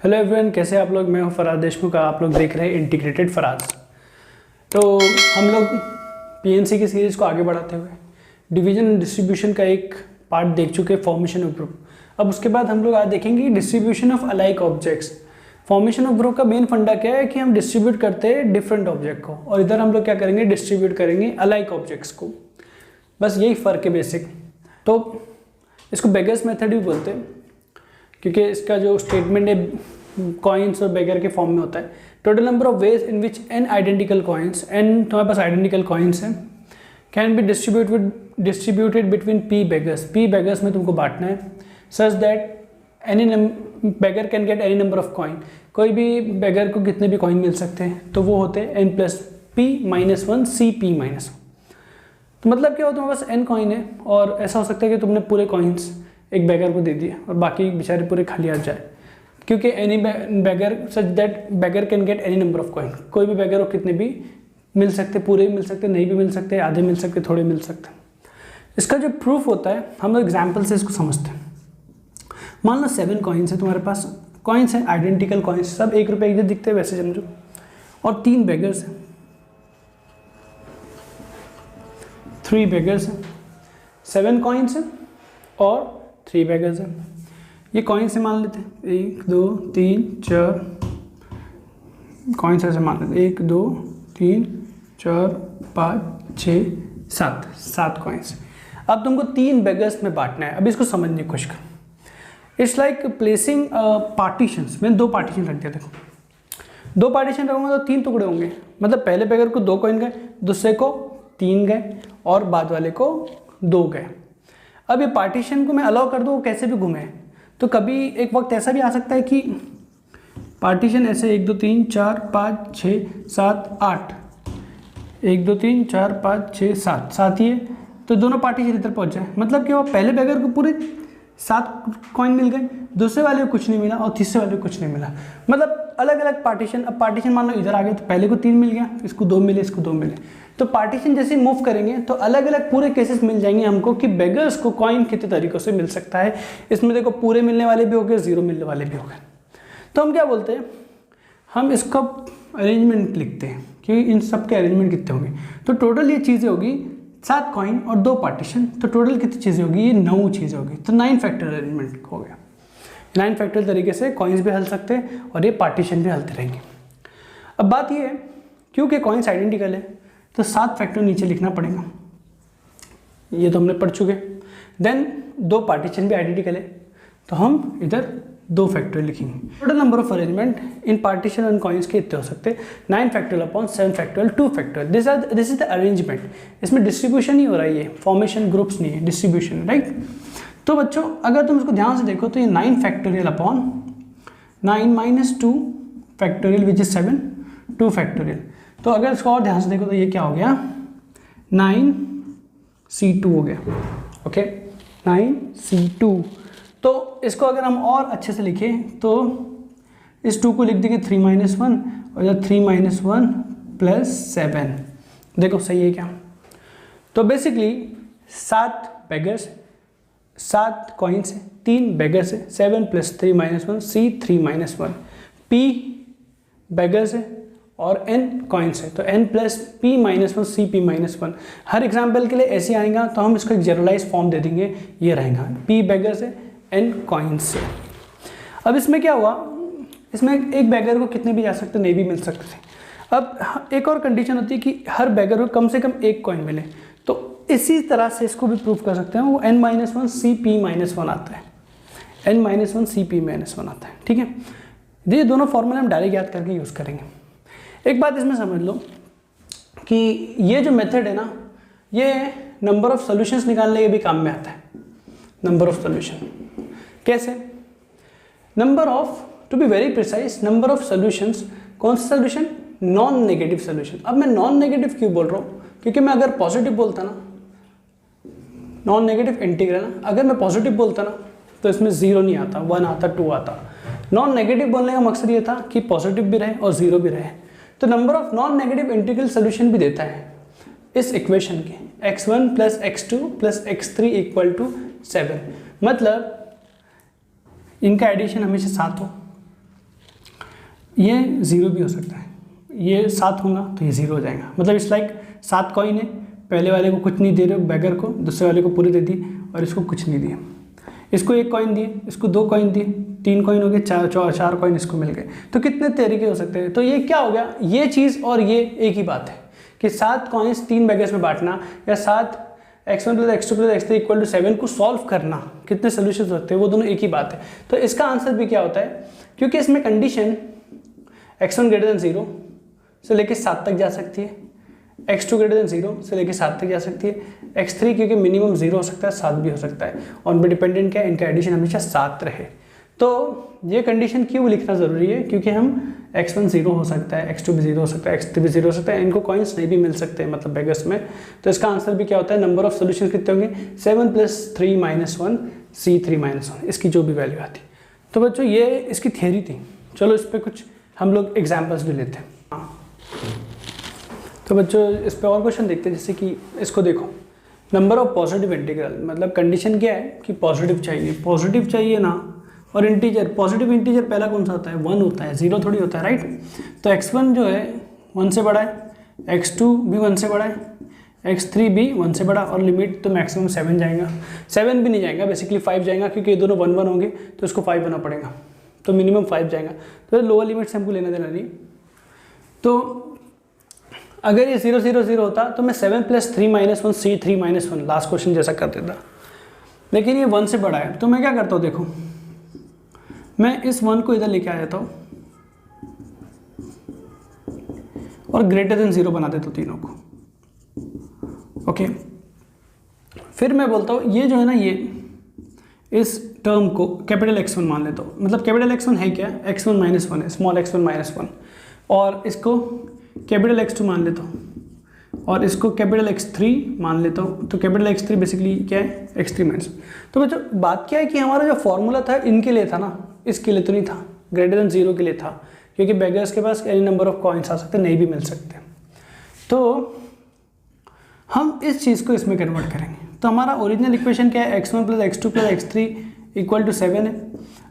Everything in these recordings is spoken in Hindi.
हेलो एवरीवन, कैसे आप लोग। मैं हूं फराज देशमुख, आप लोग देख रहे हैं इंटीग्रेटेड फराज। तो हम लोग पीएनसी की सीरीज़ को आगे बढ़ाते हुए डिवीजन एंड डिस्ट्रीब्यूशन का एक पार्ट देख चुके हैं, फॉर्मेशन ऑफ ग्रुप। अब उसके बाद हम लोग आज देखेंगे distribution of alike objects. Formation of group का मेन फंडा क्या है कि हम डिस्ट्रीब्यूट करते हैं डिफरेंट ऑब्जेक्ट को, और इधर हम लोग क्या करेंगे, डिस्ट्रीब्यूट करेंगे अलाइक ऑब्जेक्ट्स को। बस यही फ़र्क है बेसिक। तो इसको बेगर्स मेथड भी बोलते हैं, क्योंकि इसका जो स्टेटमेंट है कॉइन्स और बेगर के फॉर्म में होता है। Total number of ways in which n identical coins, n तुम्हारे पास आइडेंटिकल कॉइन्स हैं, can be distributed between p beggars. P beggars में तुमको बांटना है such that any beggar can get any number of coin. कोई भी बेगर को कितने भी कॉइन मिल सकते हैं, तो वो होते हैं n plus p minus one C p minus. तो मतलब क्या हो, तुम्हारे पास एन कॉइन है और ऐसा हो सकता है कि तुमने पूरे कॉइन्स एक बेगर को दे दिए और बाकी बेचारे पूरे खाली आ जाए, क्योंकि any beggar such that beggar can get any number of coin. कोई भी बेगर को कितने भी मिल सकते, पूरे मिल सकते, नहीं भी मिल सकते, आधे मिल सकते, थोड़े मिल सकते। इसका जो प्रूफ होता है हम लोग एग्जाम्पल से इसको समझते हैं। मान लो 7 कॉइन्स है तुम्हारे पास, कॉइन्स हैं आइडेंटिकल कॉइन्स, सब 1 रुपये के दिखते हैं वैसे समझो, और 3 बेगर्स हैं, 3 बेगर्स हैं, 7 कॉइन्स हैं और 3 बेगर्स हैं। ये कॉइन्स से मान लेते हैं 1 2 3 4 कॉइन्स ऐसे मान लेते हैं 1 2 3 4 5 6 7 7 कॉइन्स। अब तुमको 3 बेगर्स में बांटना है। अब इसको समझने की कोशिश करो। It's like placing partitions. मैंने 2 पार्टीशन रख दिया। देखो 2 पार्टीशन रखूँगा तो 3 टुकड़े होंगे, मतलब पहले बेगर को 2 कॉइन गए, दूसरे को 3 गए और बाद वाले को 2 गए। अब ये पार्टीशन को मैं अलाउ कर दूँ वो कैसे भी घूमे, तो कभी एक वक्त ऐसा भी आ सकता है कि पार्टीशन ऐसे 1 2 3 4 5 6 7 8 1 2 3 4 5 6 7 7 ही है, तो दोनों पार्टीशन इधर पहुंच जाए। मतलब कि वो पहले बेगर को पूरे 7 कॉइन मिल गए, दूसरे वाले को कुछ नहीं मिला और तीसरे वाले को कुछ नहीं मिला, मतलब अलग अलग पार्टीशन। अब पार्टीशन मान लो इधर आ गए तो पहले को 3 मिल गया, इसको 2 मिले, इसको 2 मिले। तो पार्टीशन जैसे मूव करेंगे तो अलग अलग पूरे केसेस मिल जाएंगे हमको कि बेगर्स को कॉइन कितने तरीक़ों से मिल सकता है। इसमें देखो पूरे मिलने वाले भी हो गए, 0 मिलने वाले भी हो गए। तो हम क्या बोलते हैं, हम इसका अरेंजमेंट लिखते हैं कि इन सब के अरेंजमेंट कितने होंगे। तो टोटल ये चीज़ें होगी 7 कॉइन और 2 पार्टीशन, तो टोटल कितनी चीज़ें होगी, ये 9 चीज़ें होगी। तो 9 फैक्टोरियल अरेंजमेंट हो गया। 9 फैक्टोरियल तरीके से कॉइन्स भी हल सकते हैं और ये पार्टीशन भी हलते रहेंगे। अब बात ये है, क्योंकि कॉइन्स आइडेंटिकल है तो 7 फैक्टर नीचे लिखना पड़ेगा, ये तो हमने पढ़ चुके। देन 2 पार्टीशन भी आइडेंटिकल है तो हम इधर 2 फैक्टर लिखेंगे। Total number of arrangement in partition and coins के इतने हो सकते हैं 9 factorial upon 7 factorial 2 factorial. This is the arrangement. इसमें डिस्ट्रीब्यूशन ही हो रहा है, ये फॉर्मेशन ग्रुप्स नहीं है, डिस्ट्रीब्यूशन, राइट। तो बच्चों अगर तुम इसको ध्यान से देखो तो ये 9 factorial upon 9 minus 2 factorial which is 7 2 factorial. तो अगर इसको और ध्यान से देखो तो ये क्या हो गया, 9c2 हो गया। Okay 9c2। तो इसको अगर हम और अच्छे से लिखें तो इस 2 को लिख देंगे 3 माइनस 1 और इधर 3 माइनस 1 प्लस 7। देखो सही है क्या। तो बेसिकली 7 बेगर्स, 7 कॉइन्स है, 3 बेगर्स है, 7 plus 3 minus 1 C 3 minus 1, p beggars है और n कॉइन्स है, तो n plus p minus 1 C p minus 1। हर एग्जाम्पल के लिए ऐसे आएगा तो हम इसको एक जनरलाइज फॉर्म दे देंगे, ये रहेगा p बेगर्स है n कॉइन्स है। अब इसमें क्या हुआ, इसमें एक बेगर को कितने भी जा सकते, नहीं भी मिल सकते थे। अब एक और कंडीशन होती है कि हर बेगर को कम से कम 1 कॉइन मिले, तो इसी तरह से इसको भी प्रूव कर सकते हैं। वो n minus 1 C p minus 1 आता है, n minus 1 C p minus 1 आता है, ठीक है। ये दोनों फॉर्मूले हम डायरेक्ट याद करके यूज़ करेंगे। एक बात इसमें समझ लो कि ये जो मेथड है ना, ये नंबर ऑफ सॉल्यूशंस निकालने के भी काम में आता है। नंबर ऑफ सॉल्यूशन कैसे, number of, to be very precise, number of solutions. कौन सा सॉल्यूशन, नॉन नेगेटिव सॉल्यूशन। अब मैं नॉन नेगेटिव क्यों बोल रहा हूँ, क्योंकि मैं अगर पॉजिटिव बोलता ना, नॉन नेगेटिव इंटीग्रल ना, अगर मैं पॉजिटिव बोलता ना तो इसमें 0 नहीं आता, 1 आता, 2 आता। नॉन नेगेटिव बोलने का मकसद ये था कि पॉजिटिव भी रहे और 0 भी रहे। तो number of non negative integral solution भी देता है इस इक्वेशन के, x1 plus x2 plus x3 equal to 7। मतलब इनका एडिशन हमेशा 7 हो, ये 0 भी हो सकता है, ये 7 होगा तो ये 0 हो जाएगा। मतलब इट्स लाइक 7 कॉइन है, पहले वाले को कुछ नहीं दे रहे हो बैगर को, दूसरे वाले को पूरे दे दिए और इसको कुछ नहीं दिए। इसको 1 कॉइन दिए, इसको 2 कॉइन दिए, 3 कॉइन हो गए, 4 कॉइन इसको मिल गए। तो कितने तरीके हो सकते हैं। तो ये क्या हो गया, ये चीज़ और ये एक ही बात है कि 7 कॉइन्स 3 बैगर्स में बांटना या 7 x1 + x2 + x3 = 7 को सॉल्व करना, कितने सोल्यूशन होते हैं वो दोनों एक ही बात है। तो इसका आंसर भी क्या होता है, क्योंकि इसमें कंडीशन x1 > 0 से लेके 7 तक जा सकती है, x2 > 0 से लेके 7 तक जा सकती है, x3 क्योंकि मिनिमम 0 हो सकता है, 7 भी हो सकता है, और पे डिपेंडेंट क्या है, इनका एडिशन हमेशा 7 रहे। तो ये कंडीशन क्यों लिखना ज़रूरी है, क्योंकि हम x1 0 हो सकता है, x2 भी 0 हो सकता है, x3 भी 0 हो सकता है, इनको कॉइन्स नहीं भी मिल सकते हैं मतलब बेगर्स में। तो इसका आंसर भी क्या होता है, नंबर ऑफ सोल्यूशन कितने होंगे, 7 + 3 - 1 C3 - 1, इसकी जो भी वैल्यू आती। तो बच्चों ये इसकी थियरी थी। चलो इस पर कुछ हम लोग एग्जाम्पल्स भी लेते हैं। तो बच्चों इस पर और क्वेश्चन देखते हैं, जैसे कि इसको देखो, नंबर ऑफ पॉजिटिव इंटीग्रल, मतलब कंडीशन क्या है कि पॉजिटिव चाहिए ना, और इंटीजर, पॉजिटिव इंटीजर पहला कौन सा होता है, 1 होता है, 0 थोड़ी होता है, राइट। तो x1 जो है 1 से बड़ा है, x2 भी 1 से बड़ा है, x3 भी 1 से बड़ा, और लिमिट तो मैक्सिमम 7 जाएगा, 7 भी नहीं जाएगा, बेसिकली 5 जाएगा, क्योंकि ये दोनों 1 1 होंगे तो इसको 5 बना पड़ेगा, तो मिनिमम 5 जाएगा। तो लोअर लिमिट से हमको लेना देना नहीं। तो अगर ये 0 0 0 होता तो मैं 7 + 3 - 1 C3 - 1 लास्ट क्वेश्चन जैसा कर देता, लेकिन ये 1 से बड़ा है। तो मैं क्या करता हूँ, देखो मैं इस 1 को इधर लेके आ जाता हूँ और > 0 बना देता हूँ तीनों को, ओके। फिर मैं बोलता हूँ ये जो है ना, ये इस टर्म को कैपिटल X1 मान लेता हूँ। मतलब कैपिटल X1 है क्या, x1 - 1 है, स्मॉल x1 - 1, और इसको कैपिटल X2 मान लेता हूँ और इसको कैपिटल X3 मान लेता हूँ। तो कैपिटल X3 बेसिकली क्या है, x3 - 1। तो बच्चों बात क्या है कि हमारा जो फॉर्मूला था इनके लिए था ना, इसके लिए तो नहीं था, > 0 के लिए था, क्योंकि बेगर्स के पास एनी नंबर ऑफ कॉइन्स आ सकते, नहीं भी मिल सकते। तो हम इस चीज़ को इसमें कन्वर्ट करेंगे। तो हमारा ओरिजिनल इक्वेशन क्या है, x1 + x2 + x3 = 7 है।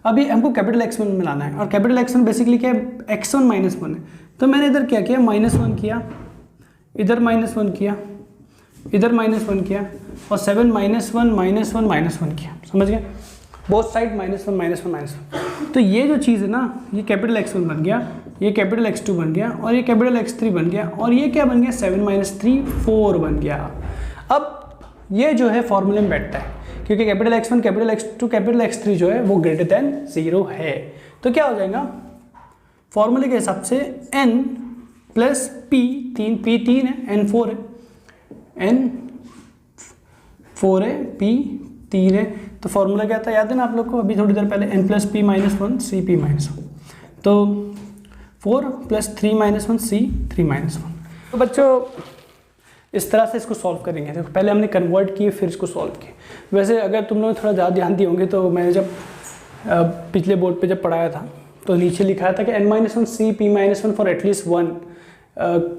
अभी हमको कैपिटल X1 में लाना है, और कैपिटल X1 बेसिकली क्या है, x1 - 1 है। तो मैंने इधर क्या किया, -1 किया, इधर -1 किया, इधर -1 किया, और 7 - 1 - 1 - 1 किया, समझ गए, बोथ साइड -1 - 1 तो ये जो चीज़ है ना, ये कैपिटल X1 बन गया, ये कैपिटल X2 बन गया, और ये कैपिटल X3 बन गया, और ये क्या बन गया, 7 - 3 4 बन गया। अब ये जो है फॉर्मूले में बैठता है, क्योंकि capital X1 capital X2 capital X3 जो है वो > 0 है। तो क्या हो जाएगा, फॉर्मूले के हिसाब से n + p, p 3 है, n 4 है, n 4 है, p 3 है। तो फॉर्मूला क्या था, याद है ना आप लोग को, अभी थोड़ी देर पहले, n + p - 1 Cp - 1। तो 4 + 3 - 1 C3 - 1। तो बच्चों इस तरह से इसको सॉल्व करेंगे। देखो पहले हमने कन्वर्ट किए, फिर इसको सॉल्व किए। वैसे अगर तुम लोग थोड़ा ज़्यादा ध्यान दिए होंगे तो मैंने जब पिछले बोर्ड पे जब पढ़ाया था तो नीचे लिखा था कि n - 1 Cp - 1 for at least 1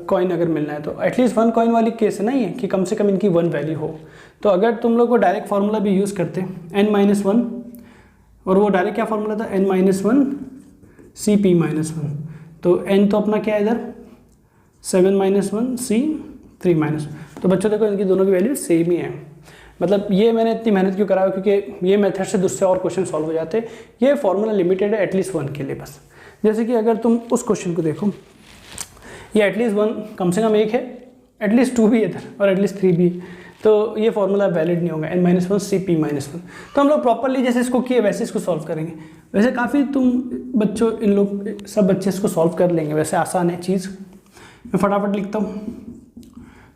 coin अगर मिलना है। तो एटलीस्ट 1 कॉइन वाली केस है ना ये, कि कम से कम इनकी 1 वैल्यू हो। तो अगर तुम लोग को डायरेक्ट फार्मूला भी यूज़ करते n - 1, और वो डायरेक्ट क्या फार्मूला था, n - 1 Cp - 1। तो n तो अपना क्या है इधर, 7 - 1 C3 - 1। तो बच्चों देखो इनकी दोनों की वैल्यू सेम ही है। मतलब ये मैंने इतनी मेहनत क्यों कराया, क्योंकि ये मेथड से दूसरे और क्वेश्चन सॉल्व हो जाते। ये फॉर्मूला लिमिटेड है एटलीस्ट 1 के लिए बस। जैसे कि अगर तुम उस क्वेश्चन को देखो, ये एटलीस्ट 1 कम से कम 1 है, एटलीस्ट 2 भी है इधर, और एटलीस्ट 3 भी, तो ये फॉर्मूला वैलिड नहीं होगा, n - 1 Cp - 1। तो हम लोग प्रॉपरली जैसे इसको किए वैसे इसको सॉल्व करेंगे। वैसे काफ़ी तुम बच्चों, इन लोग सब बच्चे इसको सॉल्व कर लेंगे, वैसे आसान है चीज़। मैं फटाफट लिखता हूँ।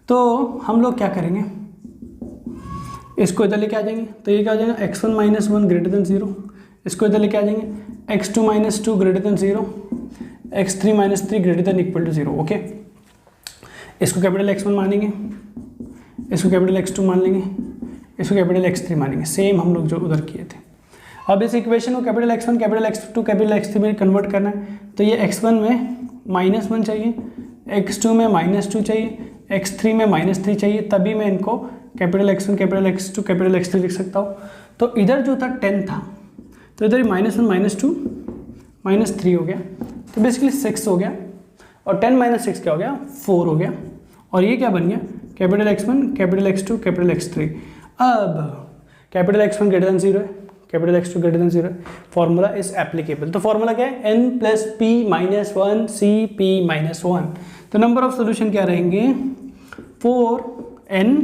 तो हम लोग क्या करेंगे, इसको इधर लेके आ जाएंगे। तो ये क्या हो जाएगा, x1 - 1 > 0। इसको इधर लेके आ जाएंगे, x2 - 2 > 0, x3 - 3 > 0। ओके, इसको कैपिटल X1 मानेंगे, इसको कैपिटल X2 मान लेंगे, इसको कैपिटल X3 मानेंगे, सेम हम लोग जो उधर किए थे। अब इस इक्वेशन को capital X1 capital X2 capital X3 में कन्वर्ट करना है। तो ये x1 में -1 चाहिए, x2 में -2 चाहिए, x3 में -3 चाहिए, तभी मैं इनको capital X1 capital X2 capital X3 लिख सकता हूँ। तो इधर जो था 10 था, तो इधर -1 -2 -3 हो गया, तो बेसिकली 6 हो गया, और 10 माइनस 6 क्या हो गया, 4 हो गया, और ये क्या बन गया, capital X1 capital X2 capital X3। अब कैपिटल X1 ग्रेटर देन 0 है, कैपिटल X2 ग्रेटर देन 0 है, फॉर्मूला इज एप्लीकेबल। तो फॉर्मूला क्या है, n plus p minus 1 C p minus 1। तो नंबर ऑफ सोल्यूशन क्या रहेंगे, 4n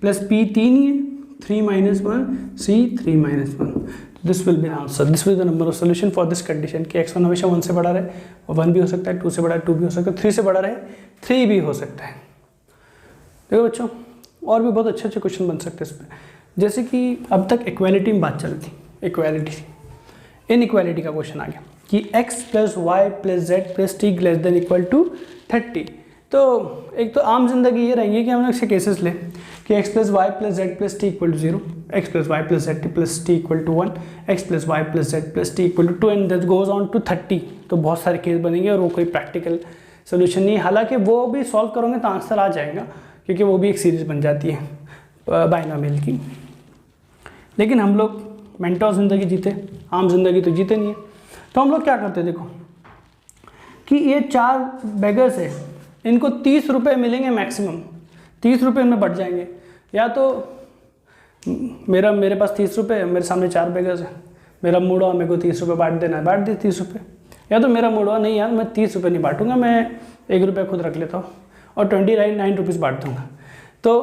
प्लस पी 3 ही है, 3 minus 1 C 3 minus 1। This will be answer, this will the number of solution for this condition कि x1 हमेशा 1 से बड़ा रहे, और 1 भी हो सकता है, 2 से बड़ा है 2 भी हो सकता है, 3 से बड़ा रहे 3 भी हो सकता है। देखो बच्चों, और भी बहुत अच्छे अच्छे क्वेश्चन बन सकते हैं इस पर। जैसे कि अब तक इक्वालिटी में बात चल थी, इक्वालिटी, इनइक्वालिटी का क्वेश्चन आ गया कि x plus y plus z plus t greater than equal to 30। तो एक तो आम जिंदगी ये रहेंगी कि हम ऐसे केसेस लें कि x plus y plus z plus t equal to 0, x plus y plus z plus t equal to 1, x plus y plus z plus t equal to 2 and that goes on to 30। तो बहुत सारे केस बनेंगे और वो कोई प्रैक्टिकल सोल्यूशन नहीं है। हालांकि वो भी सॉल्व करोगे तो आंसर आ जाएगा, क्योंकि वो भी एक सीरीज बन जाती है बाइनोमियल की। लेकिन हम लोग मेंटोर ज़िंदगी जीते, आम जिंदगी तो जीते नहीं है। तो हम लोग क्या करते हैं, देखो कि ये 4 बेगर्स है, इनको 30 रुपये मिलेंगे मैक्सिमम, 30 रुपये इनमें बढ़ जाएंगे। या तो मेरे पास 30 रुपये है, मेरे सामने 4 बेगर्स है, मेरा मूड हुआ मेरे को 30 रुपये बांट देना है, बांट दे 30 रुपये। या तो मेरा मूड हुआ नहीं यार मैं 30 रुपये नहीं बांटूंगा, मैं 1 रुपया खुद रख लेता हूँ और 29 रुपीज़ बांट दूंगा। तो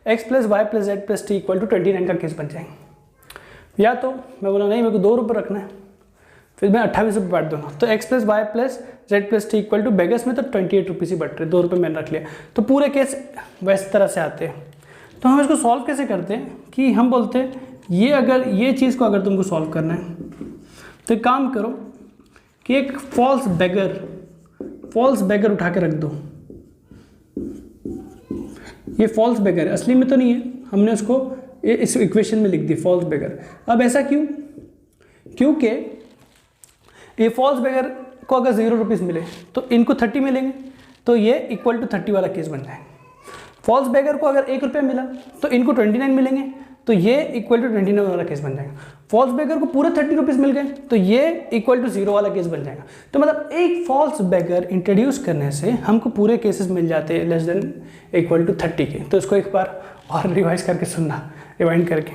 x plus y plus z plus t equal to 29 का केस बन जाएंगे। या तो मैं बोला नहीं मेरे को 2 रुपये रखना है, फिर मैं 28 रुपये बांट दूंगा। तो x plus y plus z plus t equal to beggars में तो 28 रुपीज़ ही बट रहे, 2 रुपये मैंने रख लिया। तो पूरे केस वैस तरह से आते हैं। तो हम इसको सॉल्व कैसे करते हैं कि हम बोलते हैं ये चीज़ को अगर तुमको सॉल्व करना है तो एक काम करो कि एक फॉल्स बेगर उठा के रख दो। ये फॉल्स बेगर है, असली में तो नहीं है, हमने उसको इस इक्वेशन में लिख दी फॉल्स बेगर। अब ऐसा क्यों, क्योंकि ये फॉल्स बेगर को अगर 0 रुपीज़ मिले तो इनको 30 मिलेंगे, तो ये इक्वल टू 30 वाला केस बन जाएगा। फॉल्स बेगर को अगर 1 रुपया मिला तो इनको 29 मिलेंगे, तो ये इक्वल टू 29 वाला केस बन जाएगा। फॉल्स बेगर को पूरे 30 रुपीज़ मिल गए तो ये इक्वल टू 0 वाला केस बन जाएगा। तो मतलब एक फॉल्स बेगर इंट्रोड्यूस करने से हमको पूरे केसेस मिल जाते हैं लेस देन इक्वल टू 30 के। तो इसको एक बार और रिवाइज करके सुनना, रिवाइंड करके।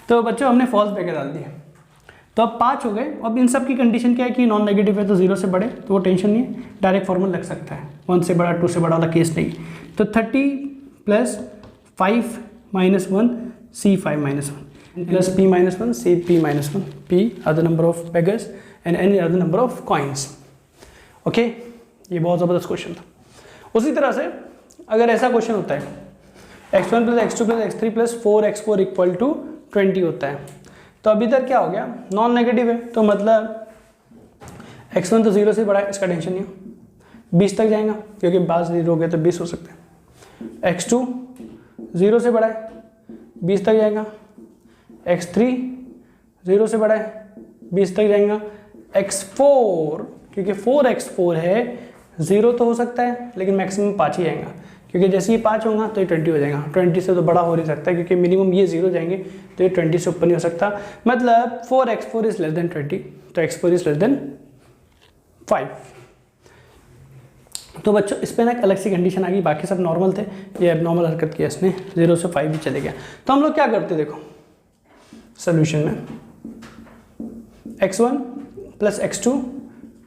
तो बच्चों हमने फॉल्स बेगर डाल दिए, तो अब 5 हो गए। अब इन सब की कंडीशन क्या है कि नॉन नेगेटिव है तो 0 से बड़े, तो वो टेंशन नहीं है, डायरेक्ट फॉर्मूला लग सकता है, 1 से बड़ा 2 से बड़ा वाला केस नहीं। तो 30 plus 5 minus 1 C5 minus 1 plus P minus 1 CP minus 1. P are the number of beggars and N are the number of coins. Okay, ये बहुत ज़बरदस्त क्वेश्चन था। उसी तरह से अगर ऐसा क्वेश्चन होता है x1 plus x2 plus x3 plus 4x4 equal to 20 होता है, तो अभी तक क्या हो गया, नॉन नेगेटिव है, तो मतलब x1 तो 0 से बड़ा है, इसका टेंशन नहीं है, 20 तक जाएगा क्योंकि बाद 0 हो गए तो 20 हो सकते हैं। x2 0 से बड़ा है, 20 तक जाएगा। x3 0 से बड़ा है, 20 तक जाएगा। x4 क्योंकि 4x4 है, 0 तो हो सकता है लेकिन मैक्सिमम 5 ही जाएगा, क्योंकि जैसे ये 5 होगा तो ये 20 हो जाएगा। 20 से तो बड़ा हो नहीं सकता क्योंकि मिनिमम ये 0 जाएंगे, तो ये 20 से ऊपर नहीं हो सकता। मतलब 4x4 इज लेस देन 20, तो x4 इज लेस देन 5। तो बच्चों इस पर ना एक अलग सी कंडीशन आ गई, बाकी सब नॉर्मल थे, ये एबनॉर्मल हरकत किया इसने, 0 से 5 भी चले गया। तो हम लोग क्या करते देखो सोल्यूशन में, x1 plus x2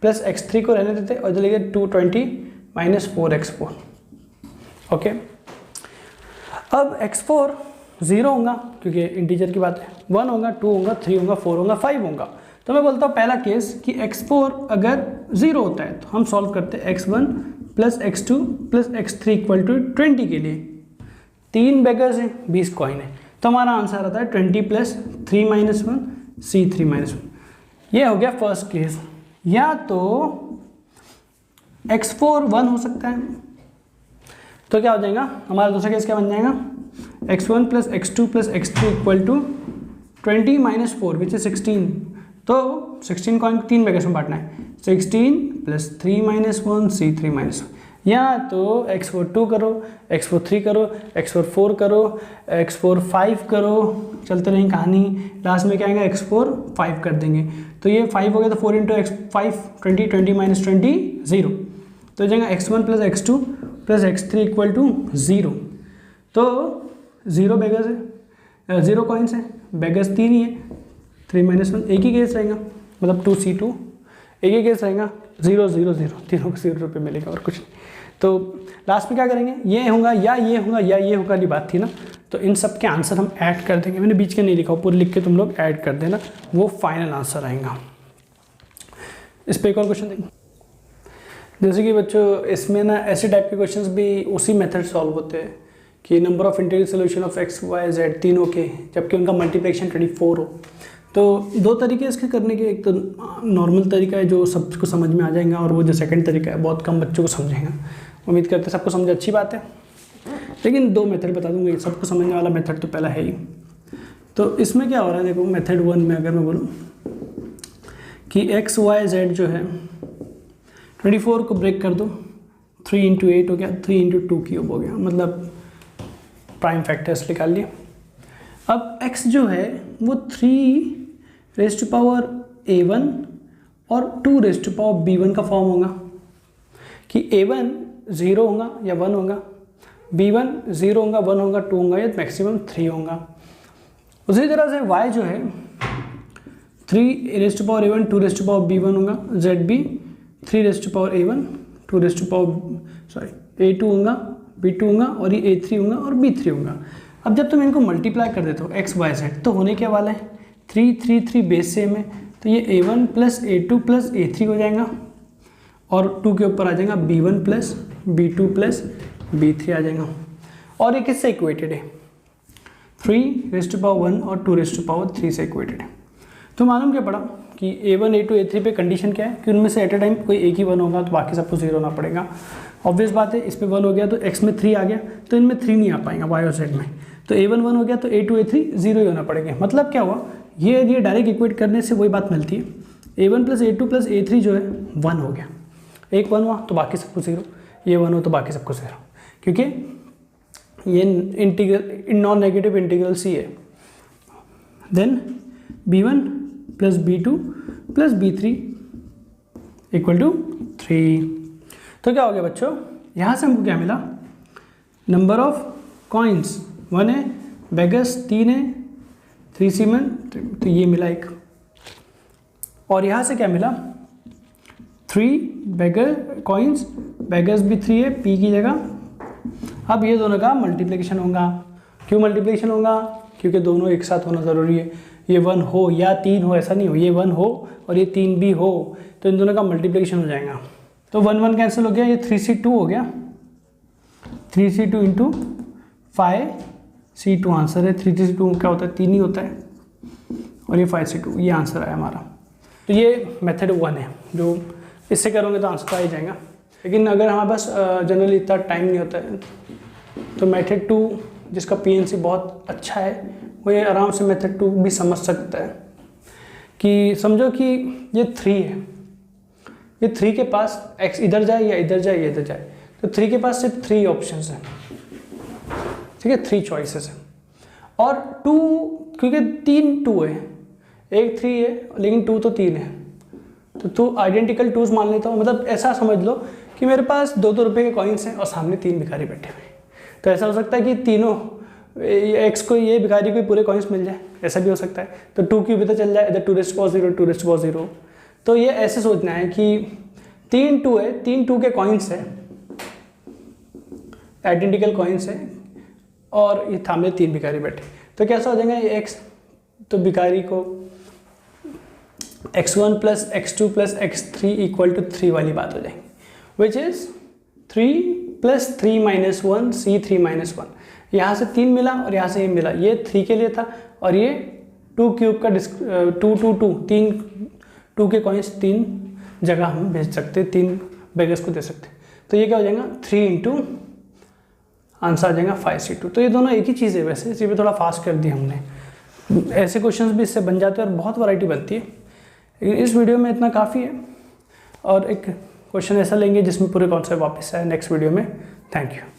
plus x3 को रहने देते और चले गए 220 माइनस 4x4। ओके, अब x4 0 होगा क्योंकि इंटीजर की बात है, 1 होगा, 2 होगा, 3 होगा, 4 होगा, 5 होगा। तो मैं बोलता हूँ पहला केस कि x4 अगर 0 होता है तो हम सॉल्व करते हैं x1 plus x2 plus x3 equal to 20 के लिए। 3 बेगर्स हैं, 20 कॉइन है, तो हमारा आंसर आता है 20 प्लस 3 माइनस 1 C3 माइनस 1। ये हो गया फर्स्ट केस। या तो x4 1 हो सकता है, तो क्या हो जाएगा हमारा दूसरा केस, क्या बन जाएगा x1 plus x2 plus x3 equal to 20 minus 4 which is 16। तो 16 कॉइन 3 बेगर्स में बांटना है, 16 प्लस 3 माइनस 1 C3 माइनस 1। या तो x4 2 करो, x4 3 करो, x4 4 करो, x4 5 करो, चलते रहेंगे कहानी, लास्ट में क्या आएगा x4 5 कर देंगे, तो ये 5 हो गया, तो 4 इंटू एक्स 5 20, 20 माइनस 20 0, तो हो जाएगा x1 plus x2 plus x3 equal to 0। तो 0 बेगर्स है, 0 कॉइन्स है, बेगर्स 3 ही है, 3 माइनस 1 एक ही केस रहेगा, मतलब 2C2 एक ही केस रहेगा, 0 0 0, तीनों को 0 रुपये मिलेगा और कुछ नहीं। तो लास्ट में क्या करेंगे, ये होगा या ये होगा या ये होगा वाली बात थी ना, तो इन सब के आंसर हम ऐड कर देंगे। मैंने बीच के नहीं लिखा, पूरे लिख के तुम लोग ऐड कर देना, वो फाइनल आंसर आएगा। इस पर एक और क्वेश्चन देंगे, जैसे कि बच्चों इसमें ना ऐसे टाइप के क्वेश्चंस भी उसी मेथड सॉल्व होते हैं कि number of integral solution of x y z तीनों के, जबकि उनका मल्टीप्लिकेशन 24 हो। तो दो तरीके इसके करने के, एक तो नॉर्मल तरीका है जो सबको समझ में आ जाएगा, और वो जो सेकंड तरीका है बहुत कम बच्चों को समझेगा। उम्मीद करते हैं सबको समझ, अच्छी बात है, लेकिन दो मेथड बता दूंगा, सबको समझने वाला मेथड तो पहला है ही। तो इसमें क्या हो रहा है, देखो मेथड 1 में अगर मैं बोलूँ कि x y z जो है 24 को ब्रेक कर दो, 3 इंटू 8 हो गया, 3 इंटू 2 क्यूब हो गया, मतलब प्राइम फैक्टर्स निकाल लिए। अब x जो है वो 3 रेज़ टू पावर a1 और 2 रेज़ टू पावर b1 का फॉर्म होगा, कि a1 0 होगा या 1 होगा, b1 0 होगा 1 होगा 2 होगा, या मैक्सिमम 3 होगा। उसी तरह से y जो है 3 raise to power a1 2 raise to power b1 होगा, z भी 3 raise to power a1 2 raise to power a2 होगा, b2 होगा, और ये a3 होगा और b3 होगा। अब जब तुम इनको मल्टीप्लाई कर देते हो x y z, तो होने क्या वाला है, 3 3 3 बेस सेम है, तो ये a1 plus a2 plus a3 हो जाएगा, और 2 के ऊपर आ जाएगा b1 plus b2 plus b3 आ जाएगा। और ये किससे इक्वेटेड है, 3 रेज़ टू पावर 1 और 2 रेज़ टू पावर 3 से इक्वेटेड है। तो मालूम क्या पड़ा कि a1 a2 a3 पे कंडीशन क्या है कि उनमें से एट ए टाइम कोई एक ही 1 होगा, तो बाकी सबको 0 होना पड़ेगा। ऑब्वियस बात है, इस पे 1 हो गया तो x में 3 आ गया, तो इनमें 3 नहीं आ पाएगा y और z में, तो a1 1 हो गया तो a2 a3 0 ही होना पड़ेगा। मतलब क्या हुआ, ये डायरेक्ट इक्वेट करने से वही बात मिलती है, a1 plus a2 plus a3 जो है 1 हो गया, एक 1 हुआ तो बाकी सबको 0, ये 1 हो तो बाकी सबको 0, क्योंकि ये इंटीग्रल नॉन नेगेटिव इंटीग्रल सी है। Then b1 plus b2 plus b3 equal to 3। तो क्या हो गया बच्चों, यहाँ से हमको क्या मिला, नंबर ऑफ कॉइन्स 1 है, बेगर्स 3 है, 3 सीमन, तो ये मिला एक, और यहाँ से क्या मिला 3 बेगर कॉइन्स, बेगर्स भी 3 है p की जगह। अब ये दोनों का मल्टीप्लिकेशन होगा, क्यों मल्टीप्लिकेशन होगा, क्योंकि दोनों एक साथ होना ज़रूरी है, ये 1 हो या 3 हो ऐसा नहीं हो, ये 1 हो और ये 3 भी हो, तो इन दोनों का मल्टीप्लिकेशन हो जाएगा। तो 1 1 कैंसिल हो गया, ये 3c2 हो गया, 3c2 इंटू 5c2 आंसर है। 3c2 क्या होता है, 3 ही होता है, और ये 5c2, ये आंसर आया हमारा। तो ये मेथड 1 है, जो इससे करोगे तो आंसर आ ही जाएगा। लेकिन अगर हमारे पास जनरली इतना टाइम नहीं होता है, तो मेथड 2 जिसका PNC बहुत अच्छा है, वो ये आराम से मेथड 2 भी समझ सकता है। कि समझो कि ये 3 है, ये 3 के पास x इधर जाए या इधर जाए या इधर जाए, तो 3 के पास सिर्फ 3 ऑप्शंस हैं, ठीक है, 3 चॉइसेस हैं। और 2 क्योंकि 3 2 है, एक 3 है लेकिन 2 तो 3 है, तो 2 आइडेंटिकल 2s मान लेता हूँ। मतलब ऐसा समझ लो कि मेरे पास 2-2 रुपये के कॉइन्स हैं और सामने 3 भिखारी बैठे हुए हैं, तो ऐसा हो सकता है कि तीनों x को ये भिखारी को पूरे कॉइन्स मिल जाए, ऐसा भी हो सकता है। तो 2 क्यूब इधर चल जाए, इधर 2 raise to power 0 2 raise to power 0। तो ये ऐसे सोचना है कि 3 2 है, 3 2 के कॉइन्स है, आइडेंटिकल कॉइन्स है, और ये सामने 3 भिखारी बैठे, तो कैसा हो जाएगा ये x, तो भिखारी को x1 plus x2 plus x3 equal to 3 वाली बात हो जाएगी, which is 3 plus 3 minus 1 c3 minus 1। यहाँ से 3 मिला और यहाँ से ये मिला, ये 3 के लिए था, और ये 2 क्यूब का 2 2 2 3 2 के कॉइन्स 3 जगह हम भेज सकते, 3 बेगर्स को दे सकते। तो ये क्या हो जाएगा 3 इंटू आंसर आ जाएगा 5c2। तो ये दोनों एक ही चीज़ है, वैसे इसी पे थोड़ा फास्ट कर दिया हमने। ऐसे क्वेश्चंस भी इससे बन जाते हैं और बहुत वैरायटी बनती है, लेकिन इस वीडियो में इतना काफ़ी है। और एक क्वेश्चन ऐसा लेंगे जिसमें पूरे कॉन्सेप्ट वापस आए नेक्स्ट वीडियो में। Thank you.